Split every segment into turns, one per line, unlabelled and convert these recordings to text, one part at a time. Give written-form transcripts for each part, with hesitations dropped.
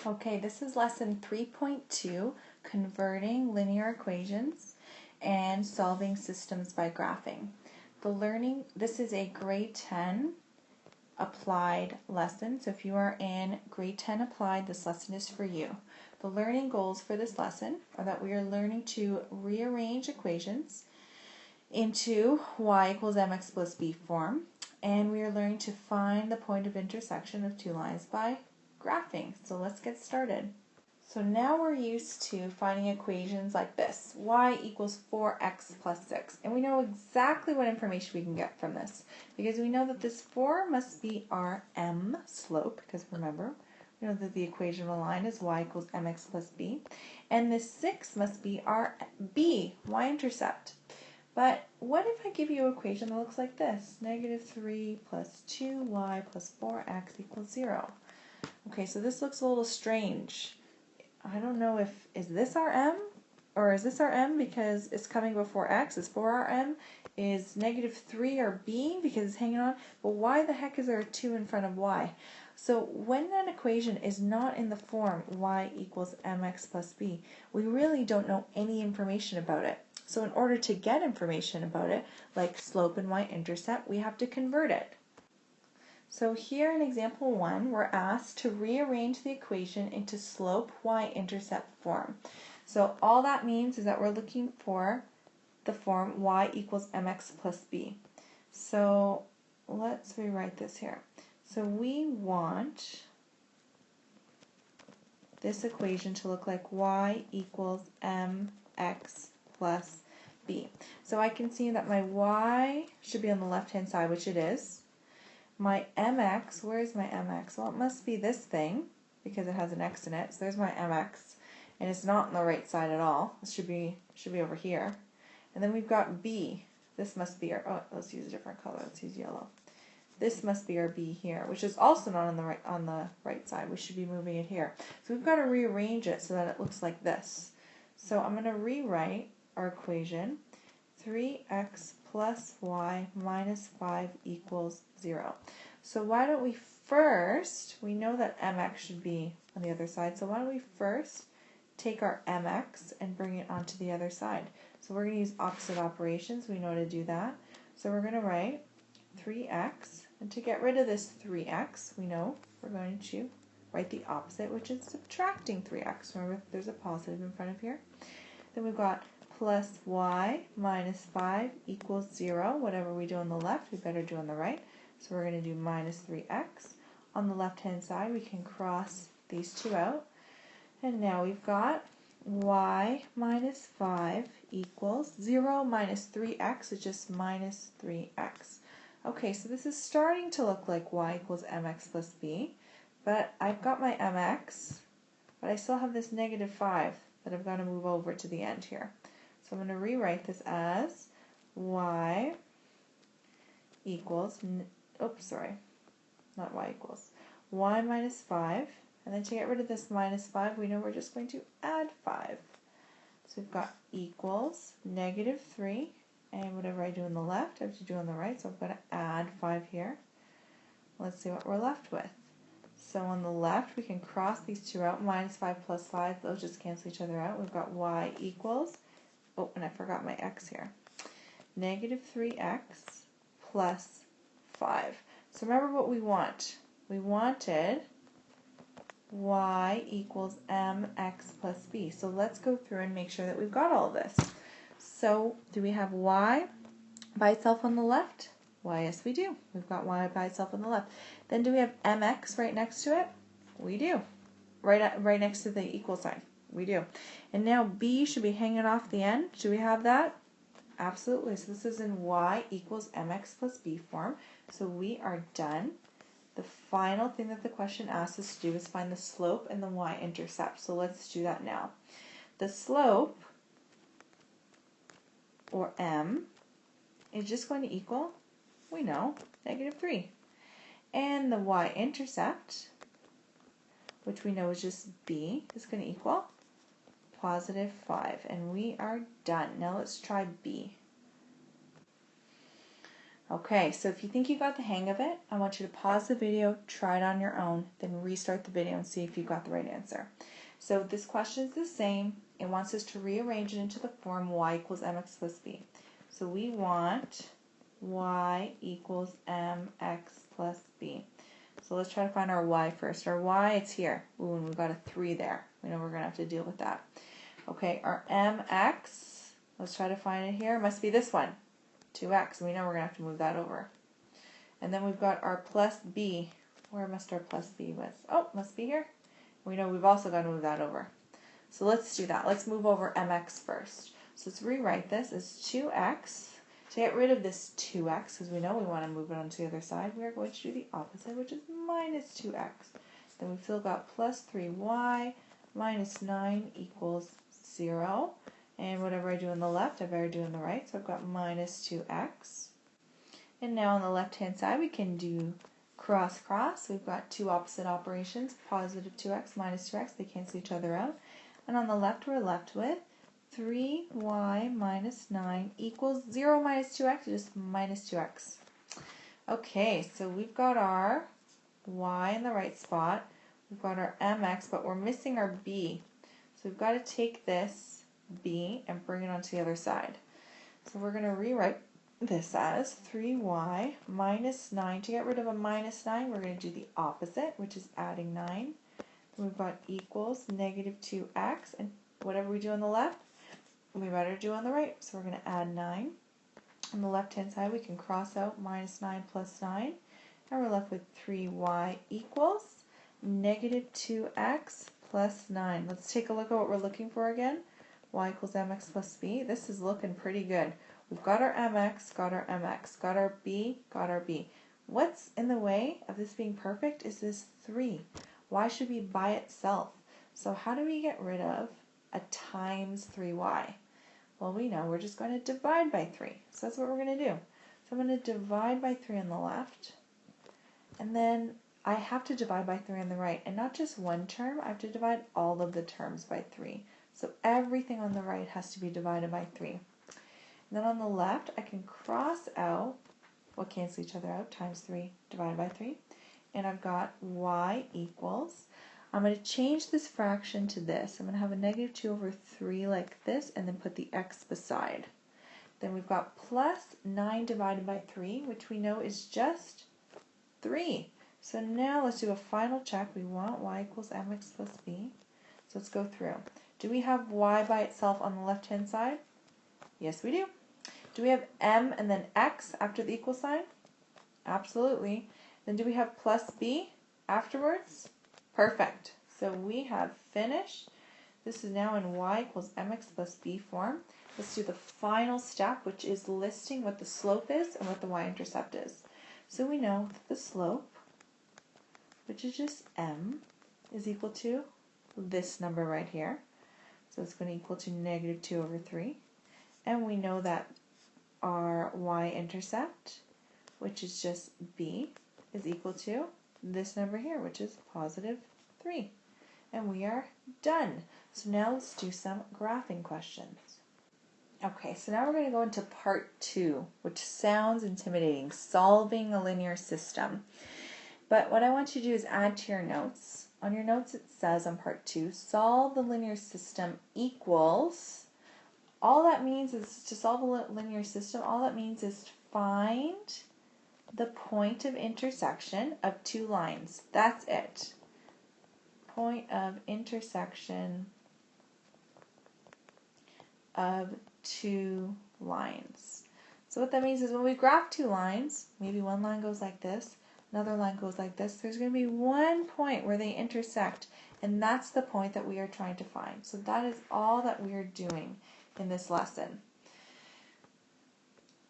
Okay, this is lesson 3.2, converting linear equations and solving systems by graphing. This is a grade 10 applied lesson, so if you are in grade 10 applied, this lesson is for you. The learning goals for this lesson are that we are learning to rearrange equations into y equals mx plus b form, and we are learning to find the point of intersection of two lines by graphing. So let's get started. So now we're used to finding equations like this, y equals 4x plus 6. And we know exactly what information we can get from this, because we know that this 4 must be our m slope, because remember, we know that the equation of a line is y equals mx plus b. And this 6 must be our b, y-intercept. But what if I give you an equation that looks like this? Negative 3 plus 2y plus 4x equals 0. Okay, so this looks a little strange. I don't know is this our m? Or is this our m because it's coming before x? Is 4 our m? Is negative 3 our b because it's hanging on? But why the heck is there a 2 in front of y? So when an equation is not in the form y equals mx plus b, we really don't know any information about it. So in order to get information about it, like slope and y-intercept, we have to convert it. So here in example 1, we're asked to rearrange the equation into slope y-intercept form. So all that means is that we're looking for the form y equals mx plus b. So let's rewrite this here. So we want this equation to look like y equals mx plus b. So I can see that my y should be on the left-hand side, which it is. My mx, where is my mx? Well, it must be this thing, because it has an x in it. So there's my mx, and it's not on the right side at all. It should be over here. And then we've got b. This must be our, oh, let's use a different color. Let's use yellow. This must be our b here, which is also not on the right side. We should be moving it here. So we've got to rearrange it so that it looks like this. So I'm going to rewrite our equation. 3x plus y minus 5 equals 0. So why don't we first, we know that mx should be on the other side, so why don't we first take our mx and bring it onto the other side. So we're going to use opposite operations. We know how to do that. So we're going to write 3x, and to get rid of this 3x, we know we're going to write the opposite, which is subtracting 3x. Remember, there's a positive in front of here. Then we've got plus y minus 5 equals 0. Whatever we do on the left, we better do on the right. So we're going to do minus 3x. On the left-hand side, we can cross these two out. And now we've got y minus 5 equals 0 minus 3x is just minus 3x. Okay, so this is starting to look like y equals mx plus b. But I've got my mx, but I still have this negative 5 that I've got to move over to the end here. So I'm going to rewrite this as y equals, oops, sorry, not y equals, y minus 5. And then to get rid of this minus 5, we know we're just going to add 5. So we've got equals negative 3, and whatever I do on the left, I have to do on the right, so I'm going to add 5 here. Let's see what we're left with. So on the left, we can cross these two out, minus 5 plus 5, those just cancel each other out. We've got y equals, oh, and I forgot my x here, negative 3x plus 5. So remember what we want. We wanted y equals mx plus b. So let's go through and make sure that we've got all of this. So do we have y by itself on the left? Why, yes we do. We've got y by itself on the left. Then do we have mx right next to it? We do. Right next to the equal sign. We do. And now b should be hanging off the end. Do we have that? Absolutely. So this is in y equals mx plus b form. So we are done. The final thing that the question asks us to do is find the slope and the y-intercept. So let's do that now. The slope, or m, is just going to equal, we know, negative 3. And the y-intercept, which we know is just b, is going to equal positive 5. And we are done. Now let's try b. Okay, so if you think you got the hang of it, I want you to pause the video, try it on your own, then restart the video and see if you got the right answer. So this question is the same. It wants us to rearrange it into the form y equals mx plus b. So we want y equals mx plus b. So let's try to find our y first. Our y, it's here. Ooh, and we've got a 3 there. We know we're going to have to deal with that. Okay, our mx, let's try to find it here. It must be this one, 2x. We know we're going to have to move that over. And then we've got our plus b. Where must our plus b was? Oh, must be here. We know we've also got to move that over. So let's do that. Let's move over mx first. So let's rewrite this as 2x. To get rid of this 2x, because we know we want to move it onto the other side, we are going to do the opposite, which is minus 2x. Then we've still got plus 3y minus 9 equals 0. And whatever I do on the left, I better do on the right. So I've got minus 2x. And now on the left-hand side, we can do cross-cross. We've got two opposite operations, positive 2x minus 2x. They cancel each other out. And on the left, we're left with 3y minus 9 equals 0 minus 2x, just minus 2x. Okay, so we've got our y in the right spot. We've got our mx, but we're missing our b. So we've got to take this b and bring it onto the other side. So we're going to rewrite this as 3y minus 9. To get rid of a minus 9, we're going to do the opposite, which is adding 9. Then we've got equals negative 2x, and whatever we do on the left, we better do on the right. So we're going to add 9. On the left-hand side, we can cross out minus 9 plus 9, and we're left with 3y equals negative 2x plus 9. Let's take a look at what we're looking for again. Y equals mx plus b. This is looking pretty good. We've got our mx, got our mx, got our b, got our b. What's in the way of this being perfect is this 3. Y should be by itself. So how do we get rid of a times 3y? Well, we know we're just going to divide by 3. So that's what we're going to do. So I'm going to divide by 3 on the left. And then I have to divide by 3 on the right. And not just one term, I have to divide all of the terms by 3. So everything on the right has to be divided by 3. And then on the left, I can cross out, well, cancel each other out, times 3 divided by 3. And I've got y equals, I'm going to change this fraction to this. I'm going to have a negative 2 over 3 like this, and then put the x beside. Then we've got plus 9 divided by 3, which we know is just 3. So now let's do a final check. We want y equals mx plus b. So let's go through. Do we have y by itself on the left-hand side? Yes, we do. Do we have m and then x after the equal sign? Absolutely. Then do we have plus b afterwards? Perfect. So we have finished. This is now in y equals mx plus b form. Let's do the final step, which is listing what the slope is and what the y-intercept is. So we know that the slope, which is just m, is equal to this number right here. So it's going to equal to negative 2 over 3. And we know that our y-intercept, which is just b, is equal to this number here, which is positive 3. And we are done. So now let's do some graphing questions. Okay, so now we're going to go into part 2, which sounds intimidating, solving a linear system. But what I want you to do is add to your notes. On your notes it says on part 2, solve the linear system equals, all that means is to solve a linear system, all that means is to find the point of intersection of two lines. That's it. Point of intersection of two lines. So what that means is when we graph two lines, maybe one line goes like this, another line goes like this, there's going to be one point where they intersect, and that's the point that we are trying to find. So that is all that we are doing in this lesson.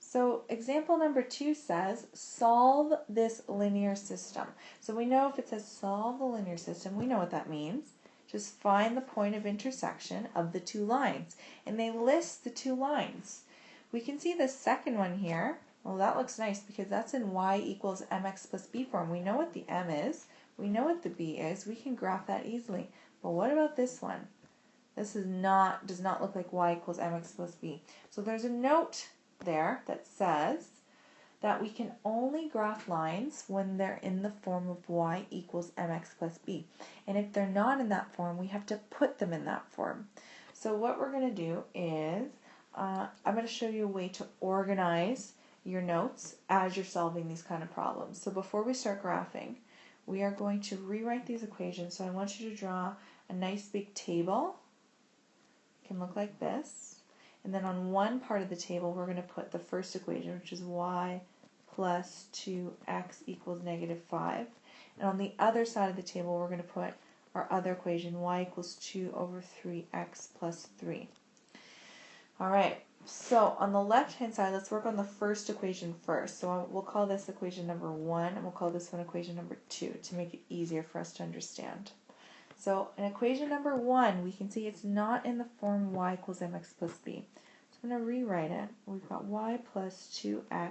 So example number 2 says, solve this linear system. So we know if it says solve the linear system, we know what that means. Just find the point of intersection of the two lines. And they list the two lines. We can see the second one here. Well, that looks nice because that's in y equals mx plus b form. We know what the m is. We know what the b is. We can graph that easily. But what about this one? This does not look like y equals mx plus b. So there's a note there that says that we can only graph lines when they're in the form of y equals mx plus b. And if they're not in that form, we have to put them in that form. So what we're going to do is, I'm going to show you a way to organize your notes as you're solving these kind of problems. So before we start graphing, we are going to rewrite these equations. So I want you to draw a nice big table. It can look like this. And then on one part of the table, we're going to put the first equation, which is y plus 2x equals negative 5. And on the other side of the table, we're going to put our other equation, y equals 2 over 3x plus 3. All right, so on the left-hand side, let's work on the first equation first. So we'll call this equation number 1, and we'll call this one equation number 2 to make it easier for us to understand. So in equation number 1, we can see it's not in the form y equals mx plus b. So I'm going to rewrite it. We've got y plus 2x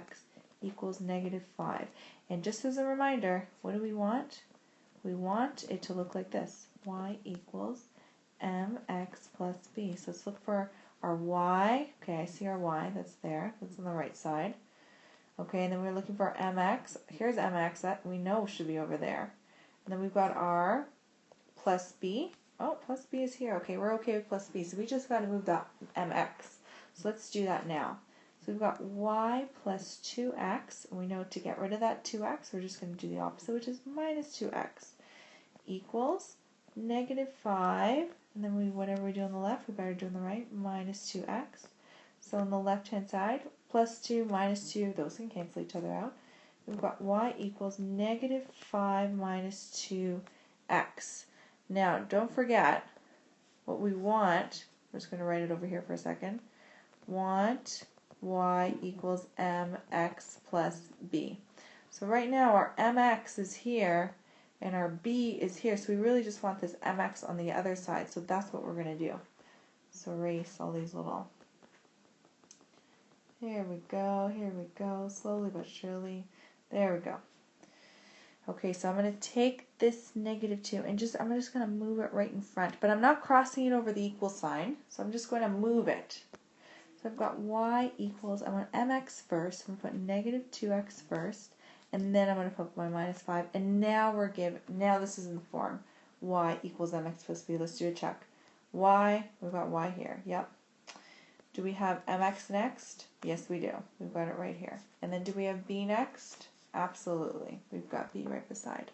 equals negative 5. And just as a reminder, what do we want? We want it to look like this. Y equals mx plus b. So let's look for our y. Okay, I see our y. That's there. That's on the right side. Okay, and then we're looking for our mx. Here's mx. That we know should be over there. And then we've got our plus b. Oh, plus b is here. Okay, we're okay with plus b. So we just got to move that mx. So let's do that now. So we've got y plus 2x. And we know to get rid of that 2x, we're just going to do the opposite, which is minus 2x equals negative 5. And then whatever we do on the left, we better do on the right, minus 2x. So on the left-hand side, plus 2 minus 2, those can cancel each other out. We've got y equals negative 5 minus 2x. Now, don't forget what we want. I'm just going to write it over here for a second. Want y equals mx plus b. So right now our mx is here and our b is here. So we really just want this mx on the other side. So that's what we're going to do. So erase all these little. Here we go, slowly but surely. There we go. Okay, so I'm going to take this negative 2 and I'm just going to move it right in front. But I'm not crossing it over the equal sign, so I'm just going to move it. So I've got y equals, I want mx first, I'm going to put negative 2x first, and then I'm going to put my minus 5, and now now this is in the form, y equals mx plus b. Let's do a check. Y, we've got y here, yep. Do we have mx next? Yes, we do. We've got it right here. And then do we have b next? Absolutely. We've got b right beside.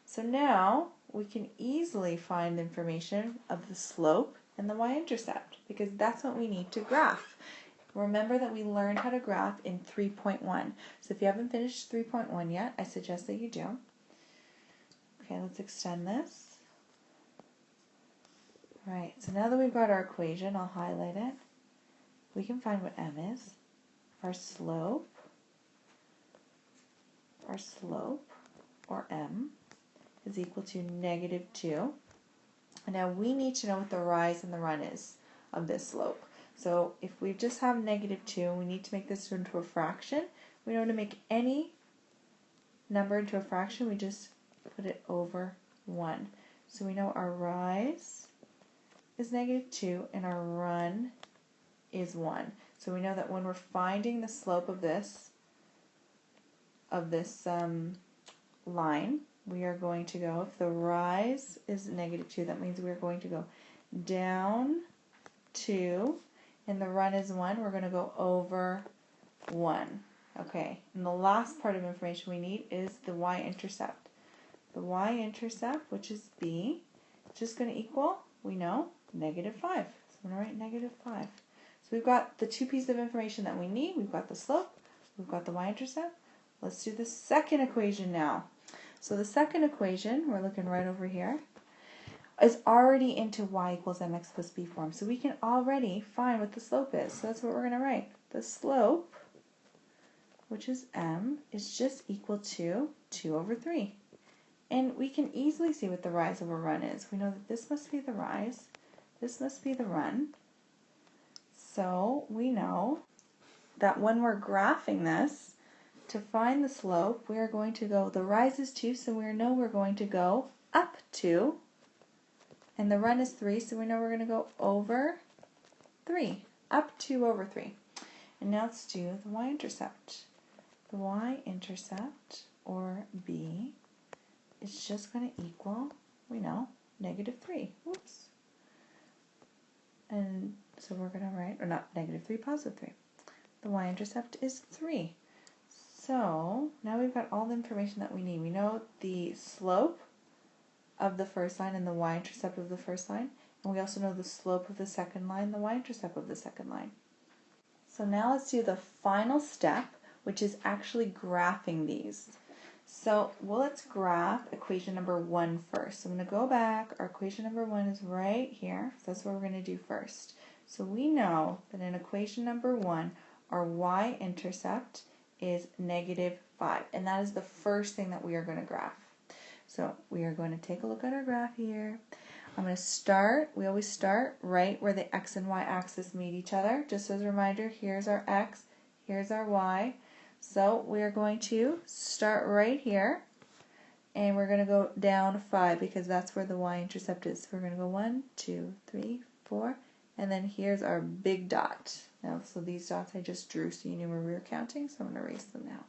So now we can easily find the information of the slope and the y-intercept because that's what we need to graph. Remember that we learned how to graph in 3.1. So if you haven't finished 3.1 yet, I suggest that you do. Okay, let's extend this. All right, so now that we've got our equation, I'll highlight it. We can find what m is. Our slope, or m, is equal to negative 2. And now we need to know what the rise and the run is of this slope. So if we just have negative 2, we need to make this into a fraction. We know to make any number into a fraction, we just put it over 1. So we know our rise is negative 2 and our run is 1. So we know that when we're finding the slope of this line, we are going to go, if the rise is negative 2, that means we're going to go down 2, and the run is 1, we're going to go over 1. Okay, and the last part of information we need is the y-intercept. The y-intercept, which is b, is just going to equal, we know, negative 5. So I'm going to write negative 5. So we've got the two pieces of information that we need. We've got the slope, we've got the y-intercept. Let's do the second equation now. So the second equation, we're looking right over here, is already into y equals mx plus b form. So we can already find what the slope is. So that's what we're going to write. The slope, which is m, is just equal to 2 over 3. And we can easily see what the rise over run is. We know that this must be the rise, this must be the run. So we know that when we're graphing this, to find the slope, we are going to go, the rise is 2, so we know we're going to go up 2. And the run is 3, so we know we're going to go over 3. Up 2 over 3. And now let's do the y-intercept. the y-intercept, or b, is just going to equal, we know, -3. Whoops. And so we're going to write, or not -3, +3. The y-intercept is 3. So now we've got all the information that we need. We know the slope of the first line and the y-intercept of the first line, and we also know the slope of the second line, the y-intercept of the second line. So now let's do the final step, which is actually graphing these. So let's graph equation number 1 first. So I'm going to go back. Our equation number 1 is right here. So that's what we're going to do first. So we know that in equation number 1, our y-intercept is -5. And that is the first thing that we are going to graph. So we are going to take a look at our graph here. I'm going to start, we always start right where the x and y axis meet each other. Just as a reminder, here's our x, here's our y. So we are going to start right here, and we're going to go down 5 because that's where the y-intercept is. So we're going to go 1, 2, 3, 4, and then here's our big dot. Now, so these dots I just drew so you knew where we were counting, so I'm going to erase them now.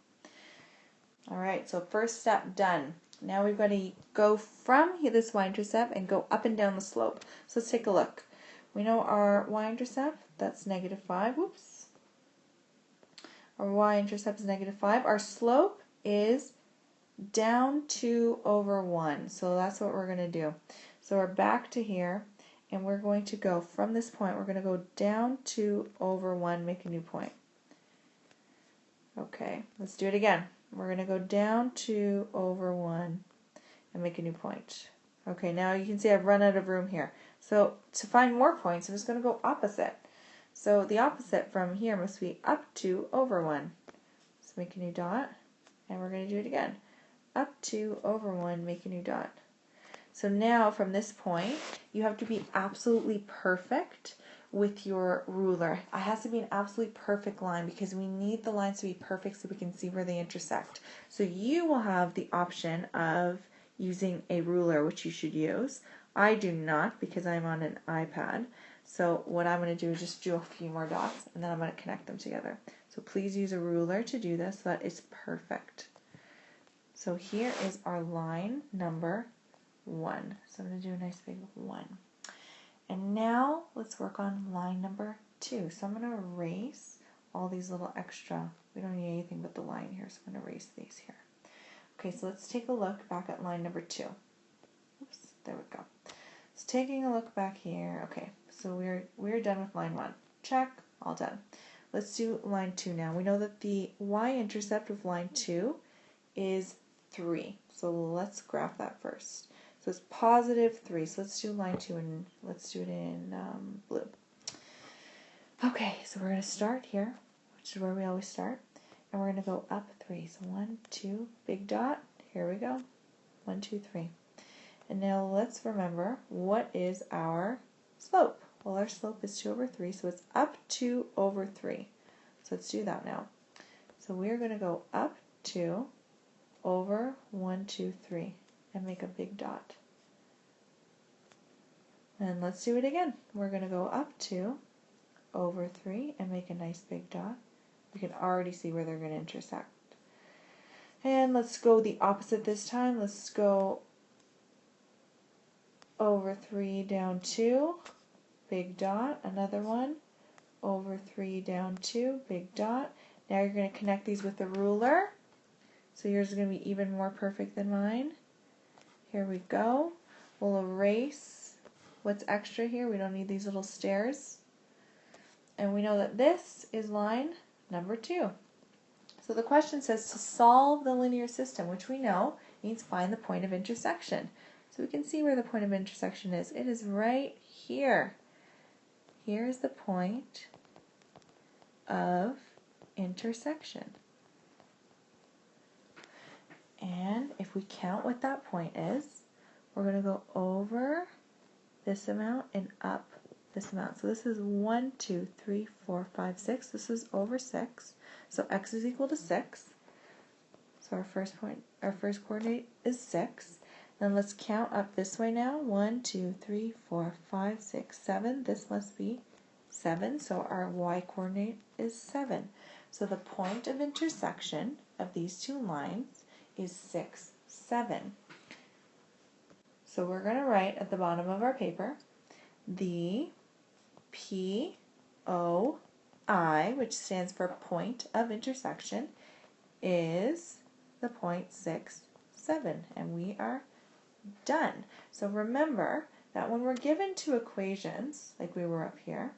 Alright, so first step done. Now we've got to go from this y-intercept and go up and down the slope. So let's take a look. We know our y-intercept, that's -5. Whoops. Our y-intercept is -5. Our slope is down 2/1. So that's what we're going to do. So we're back to here, and we're going to go from this point, we're going to go down 2/1, make a new point. Okay, let's do it again. We're going to go down 2/1 and make a new point. Okay, now you can see I've run out of room here. So to find more points, I'm just going to go opposite. So the opposite from here must be up 2/1. So make a new dot, and we're going to do it again. Up 2/1, make a new dot. So now from this point, you have to be absolutely perfect with your ruler. It has to be an absolutely perfect line because we need the lines to be perfect so we can see where they intersect. So you will have the option of using a ruler, which you should use. I do not because I'm on an iPad. So what I'm going to do is just do a few more dots, and then I'm going to connect them together. So please use a ruler to do this so that it's perfect. So here is our line number 1. So I'm going to do a nice big 1. And now let's work on line number 2. So I'm going to erase all these little extra, we don't need anything but the line here, so I'm going to erase these here. Okay, so let's take a look back at line number 2. Oops, there we go. So taking a look back here, okay, so we're done with line 1. Check, all done. Let's do line 2 now. We know that the y-intercept of line 2 is 3. So let's graph that first. So it's +3. So let's do line 2 and let's do it in blue. Okay, so we're going to start here, which is where we always start. And we're going to go up 3. So 1, 2, big dot. Here we go. 1, 2, 3. And now let's remember, what is our slope? Well, our slope is 2/3, so it's up 2/3. So let's do that now. So we're going to go up 2 over 1, 2, 3 and make a big dot. And let's do it again. We're going to go up 2/3 and make a nice big dot. We can already see where they're going to intersect. And let's go the opposite this time. Let's go over 3 down 2, big dot, another one, over 3 down 2, big dot. Now you're going to connect these with the ruler. So yours is going to be even more perfect than mine. Here we go. We'll erase what's extra here. We don't need these little stairs. And we know that this is line number 2. So the question says to solve the linear system, which we know means find the point of intersection. So we can see where the point of intersection is. It is right here. Here is the point of intersection. And if we count what that point is, we're going to go over this amount and up this amount. So this is 1, 2, 3, 4, 5, 6. This is over 6. So x is equal to 6. So our first coordinate is 6. Then let's count up this way now. 1, 2, 3, 4, 5, 6, 7. This must be 7. So our y coordinate is 7. So the point of intersection of these two lines is 6, 7. So we're going to write at the bottom of our paper the POI, which stands for point of intersection, is the point 6, 7. And we are done. So remember that when we're given two equations, like we were up here,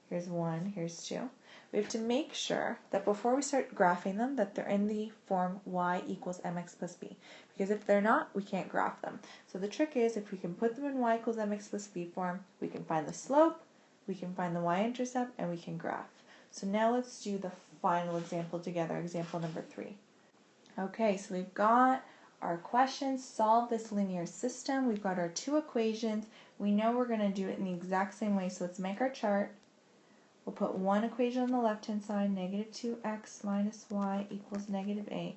here's 1, here's 2, we have to make sure that before we start graphing them that they're in the form y equals mx plus b. Because if they're not, we can't graph them. So the trick is, if we can put them in y equals mx plus b form, we can find the slope, we can find the y-intercept, and we can graph. So now let's do the final example together, example number 3. Okay, so we've got our questions, solve this linear system. We've got our two equations. We know we're going to do it in the exact same way, so let's make our chart. We'll put one equation on the left-hand side, negative 2x minus y equals negative 8,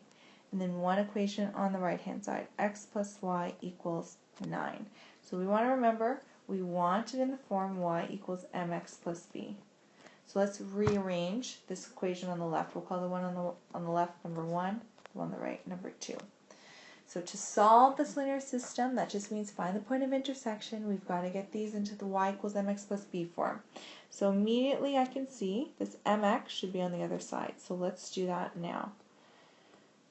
and then one equation on the right-hand side, x plus y equals 9. So we want to remember, we want it in the form y equals mx plus b. So let's rearrange this equation on the left. We'll call the one on the left number 1, the one on the right number 2. So to solve this linear system, that just means find the point of intersection. We've got to get these into the y equals mx plus b form. So immediately I can see this mx should be on the other side. So let's do that now.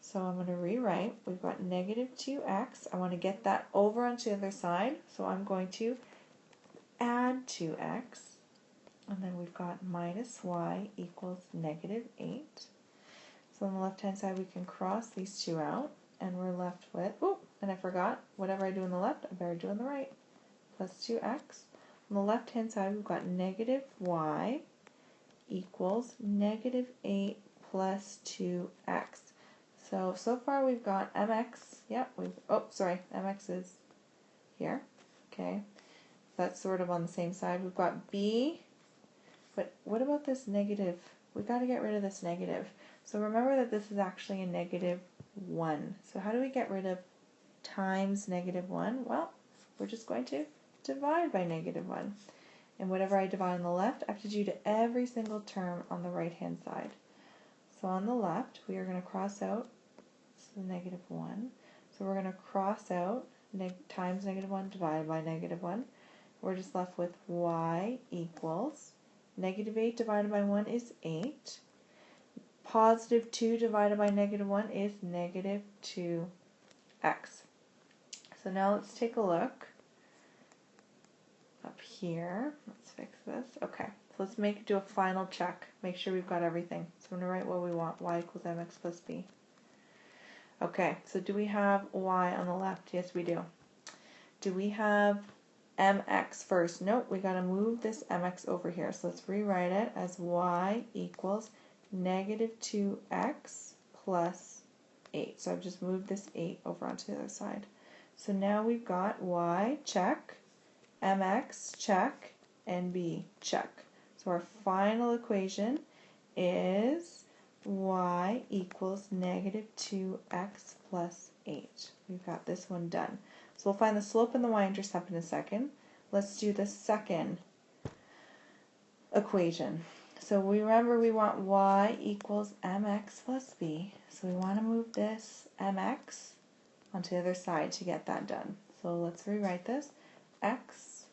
So I'm going to rewrite. We've got negative 2x. I want to get that over onto the other side. So I'm going to add 2x. And then we've got minus y equals negative 8. So on the left-hand side, we can cross these two out. And we're left with, oh, and I forgot, whatever I do on the left, I better do on the right. Plus 2x. On the left-hand side, we've got negative y equals negative 8 plus 2x. So far we've got mx, mx is here, okay. That's sort of on the same side. We've got b, but what about this negative? We've got to get rid of this negative. So remember that this is actually a negative 1. So how do we get rid of times negative 1? Well, we're just going to divide by negative 1. And whatever I divide on the left, I have to do to every single term on the right-hand side. So on the left, we are going to cross out the negative 1. So we're going to cross out times negative 1 divided by negative 1. We're just left with y equals negative 8 divided by 1 is 8. Positive 2 divided by negative 1 is negative 2x. So now let's take a look up here. Let's fix this. Okay, so let's do a final check. Make sure we've got everything. So I'm going to write what we want. Y equals mx plus b. Okay, so do we have y on the left? Yes, we do. Do we have mx first? Nope, we got to move this mx over here. So let's rewrite it as y equals negative 2x plus 8. So I've just moved this 8 over onto the other side. So now we've got y, check, mx, check, and b, check. So our final equation is y equals negative 2x plus 8. We've got this one done. So we'll find the slope and the y-intercept in a second. Let's do the second equation. So we remember we want y equals mx plus b. So we want to move this mx onto the other side to get that done. So let's rewrite this. X,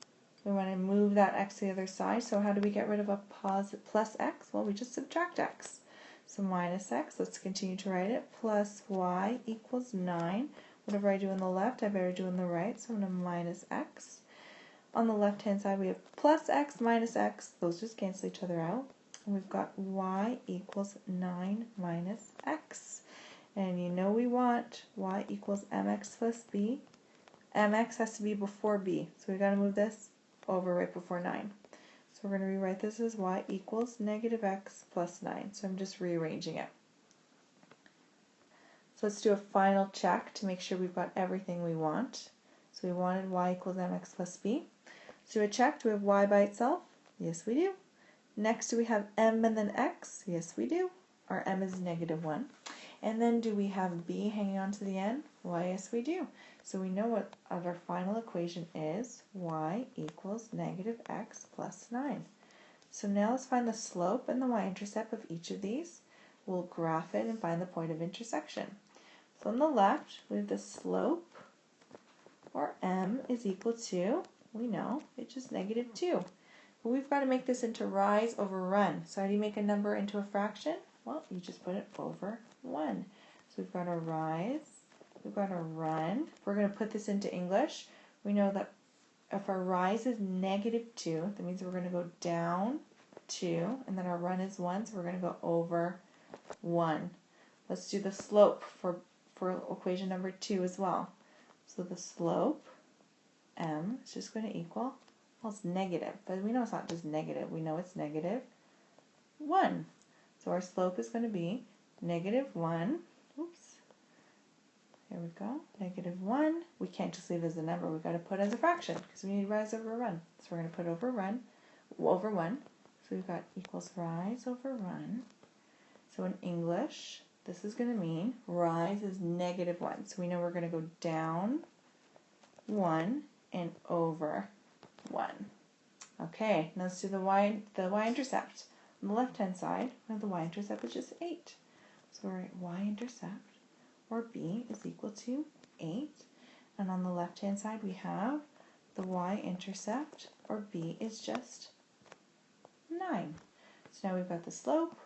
we want to move that x to the other side. So how do we get rid of a plus x? Well, we just subtract x. So minus x, let's continue to write it, plus y equals 9. Whatever I do on the left, I better do on the right. So I'm going to minus x. On the left-hand side, we have plus x minus x. Those just cancel each other out. And we've got y equals 9 minus x. And you know we want y equals mx plus b. Mx has to be before b. So we've got to move this over right before 9. So we're going to rewrite this as y equals negative x plus 9. So I'm just rearranging it. So let's do a final check to make sure we've got everything we want. So we wanted y equals mx plus b. So do a check. Do we have y by itself? Yes, we do. Next, do we have m and then x? Yes, we do. Our m is negative 1. And then do we have b hanging on to the end? Why, yes, we do. So we know what our final equation is. Y equals negative x plus 9. So now let's find the slope and the y-intercept of each of these. we'll graph it and find the point of intersection. So on the left, we have the slope, or m, is equal to, we know, it's just -2. But we've got to make this into rise over run. So how do you make a number into a fraction? Well, you just put it over 1. So we've got a rise, we've got a run. If we're going to put this into English, we know that if our rise is -2, that means we're going to go down 2, and then our run is 1, so we're going to go over 1. Let's do the slope for equation number 2 as well. So the slope, m, is just going to equal, well, it's negative, but we know it's not just negative. We know it's -1. So our slope is going to be -1. Oops. Here we go. -1. We can't just leave it as a number. We've got to put it as a fraction because we need rise over run. So we're going to put over 1. So we've got equals rise over run. So in English, this is going to mean rise is -1. So we know we're going to go down 1 and over 1. Okay, now let's do the y-intercept. On the left-hand side, well, the y-intercept is just 8. So we're at y-intercept, or b, is equal to 8. And on the left-hand side, we have the y-intercept, or b, is just 9. So now we've got the slope,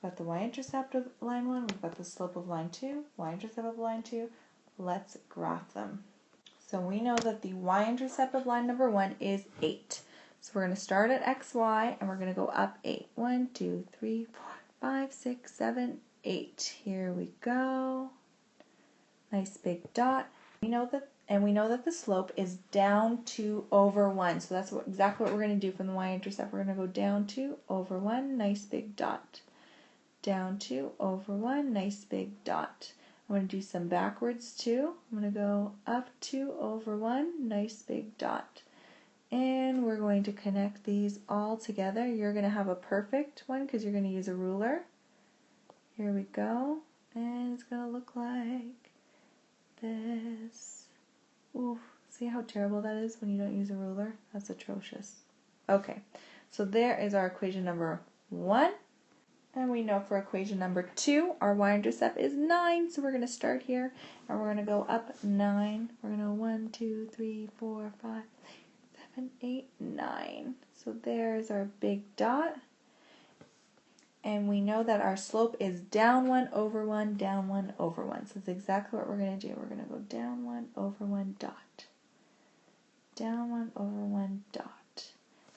we've got the y-intercept of line 1, we've got the slope of line 2, y-intercept of line 2. Let's graph them. So we know that the y-intercept of line number 1 is 8. So we're going to start at xy and we're going to go up 8. 1, 2, 3, 4, 5, 6, 7, 8. Here we go. Nice big dot. We know that the slope is down 2 over 1. So that's exactly what we're going to do from the y-intercept. We're going to go down 2 over 1. Nice big dot. Down 2 over 1. Nice big dot. I'm going to do some backwards too. I'm going to go up 2 over 1, nice big dot. And we're going to connect these all together. You're going to have a perfect one because you're going to use a ruler. Here we go. And it's going to look like this. Ooh, see how terrible that is when you don't use a ruler? That's atrocious. Okay, so there is our equation number 1. And we know for equation number 2, our y-intercept is 9. So we're going to start here, and we're going to go up 9. We're going to go 1, 2, 3, 4, 5, 6, 7, 8, 9. So there's our big dot. And we know that our slope is down 1 over 1, down 1 over 1. So that's exactly what we're going to do. We're going to go down 1 over 1 dot. Down 1 over 1 dot.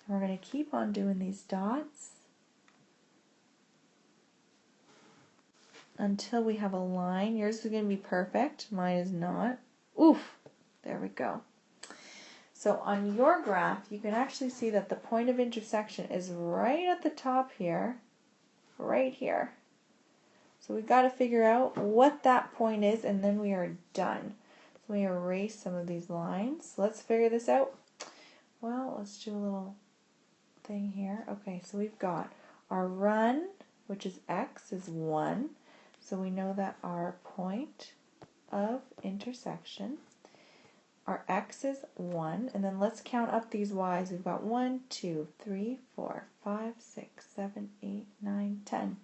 And we're going to keep on doing these dots until we have a line. Yours is going to be perfect. Mine is not. Oof! There we go. So on your graph, you can actually see that the point of intersection is right at the top here, right here. So we've got to figure out what that point is, and then we are done. So we erase some of these lines. Let's figure this out. Well, let's do a little thing here. Okay, so we've got our run, which is x, is 1. So we know that our point of intersection, our x is 1, and then let's count up these y's. We've got 1, 2, 3, 4, 5, 6, 7, 8, 9, 10.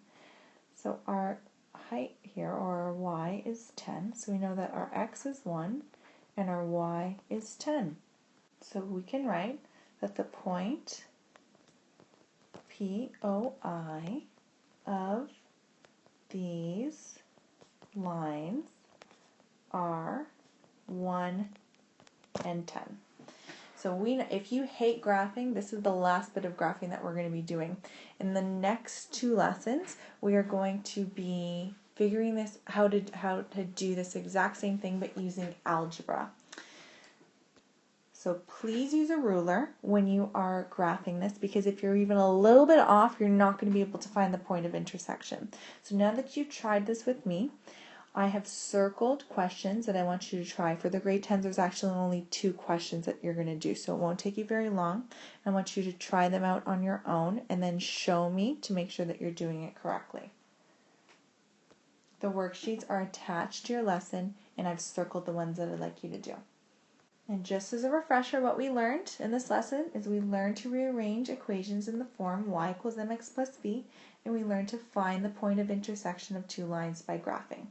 So our height here, or our y, is 10. So we know that our x is 1 and our y is 10. So we can write that the point POI of these lines are 1 and 10. So if you hate graphing, this is the last bit of graphing that we're going to be doing. In the next 2 lessons, we are going to be figuring this how to do this exact same thing but using algebra. So please use a ruler when you are graphing this, because if you're even a little bit off, you're not going to be able to find the point of intersection. So now that you've tried this with me, I have circled questions that I want you to try. For the grade 10s, there's actually only 2 questions that you're going to do, so it won't take you very long. I want you to try them out on your own and then show me to make sure that you're doing it correctly. The worksheets are attached to your lesson, and I've circled the ones that I'd like you to do. And just as a refresher, what we learned in this lesson is we learned to rearrange equations in the form y equals mx plus b, and we learned to find the point of intersection of two lines by graphing.